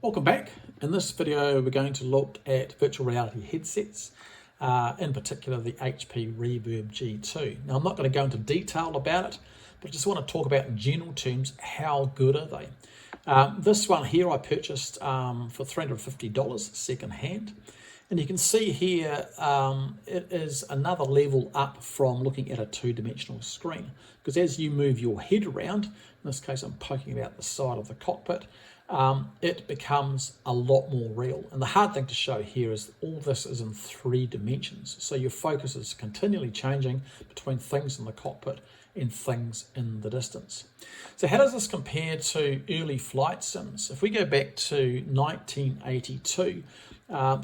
Welcome back. In this video we're going to look at virtual reality headsets, in particular the HP Reverb G2. Now I'm not going to go into detail about it, but I just want to talk about in general terms how good are they. This one here I purchased for $350 second hand, and you can see here it is another level up from looking at a two-dimensional screen, because as you move your head around, in this case I'm poking it out the side of the cockpit, it becomes a lot more real. And the hard thing to show here is that all this is in 3 dimensions. So your focus is continually changing between things in the cockpit and things in the distance. So how does this compare to early flight sims? If we go back to 1982,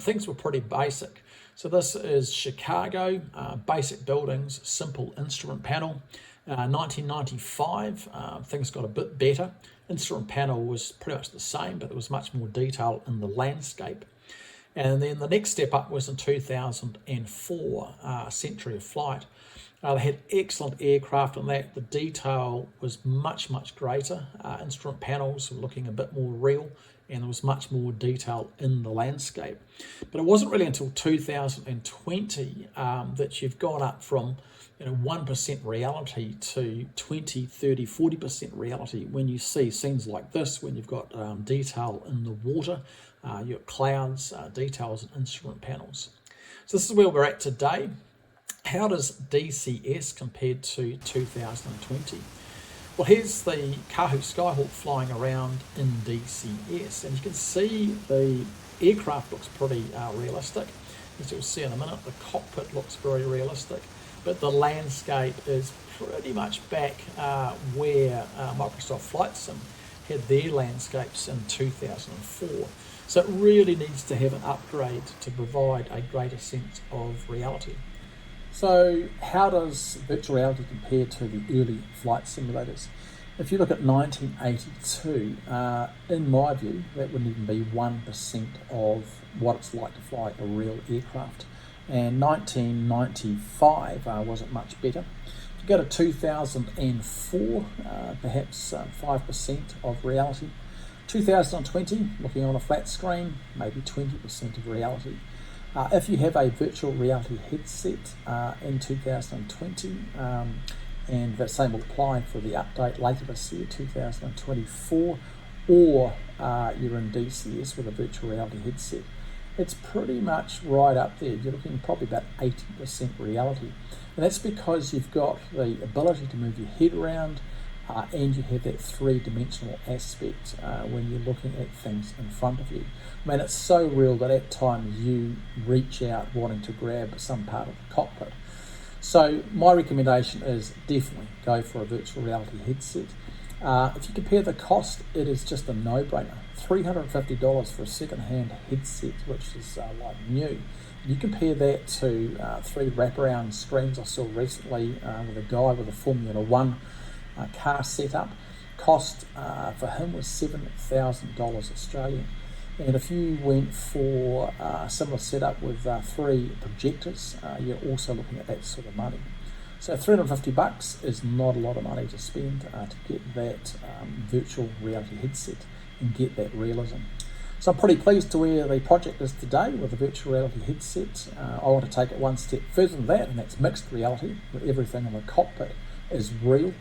things were pretty basic. So this is Chicago, basic buildings, simple instrument panel. 1995, things got a bit better. Instrument panel was pretty much the same, but there was much more detail in the landscape. And then the next step up was in 2004, Century of Flight. They had excellent aircraft, and that the detail was much greater. Instrument panels were looking a bit more real, and there was much more detail in the landscape. But it wasn't really until 2020 that you've gone up from 1% reality to 20, 30, 40% reality when you see scenes like this, when you've got detail in the water, you've got clouds, details in instrument panels. So this is where we're at today. How does DCS compare to 2020? Well, here's the Kahu Skyhawk flying around in DCS, and you can see the aircraft looks pretty realistic. As you'll see in a minute, the cockpit looks very realistic, but the landscape is pretty much back where Microsoft Flight Sim had their landscapes in 2004. So it really needs to have an upgrade to provide a greater sense of reality. So how does virtual reality compare to the early flight simulators? If you look at 1982, in my view, that wouldn't even be 1% of what it's like to fly a real aircraft. And 1995 wasn't much better. If you go to 2004, perhaps 5% of reality. 2020, looking on a flat screen, maybe 20% of reality. If you have a virtual reality headset in 2020, and that same will apply for the update later this year, 2024, or you're in DCS with a virtual reality headset, it's pretty much right up there. You're looking probably about 80% reality. And that's because you've got the ability to move your head around, and you have that 3-dimensional aspect when you're looking at things in front of you. I mean, it's so real that at times you reach out wanting to grab some part of the cockpit. So my recommendation is definitely go for a virtual reality headset. If you compare the cost, it is just a no-brainer. $350 for a second-hand headset, which is like new. You compare that to 3 wraparound screens I saw recently with a guy with a Formula 1 car setup. Cost for him was $7,000 Australian. And if you went for a similar setup with 3 projectors, you're also looking at that sort of money. So $350 is not a lot of money to spend to get that virtual reality headset and get that realism. So I'm pretty pleased to where the project is today with the virtual reality headset. I want to take it one step further than that, and that's mixed reality, where everything in the cockpit is real.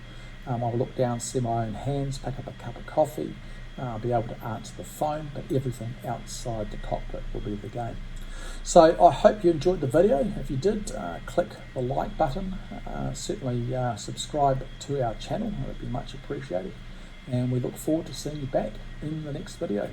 I'll look down, see my own hands, pick up a cup of coffee, be able to answer the phone, but everything outside the cockpit will be the game. So I hope you enjoyed the video. If you did, click the like button. Certainly subscribe to our channel. It would be much appreciated. And we look forward to seeing you back in the next video.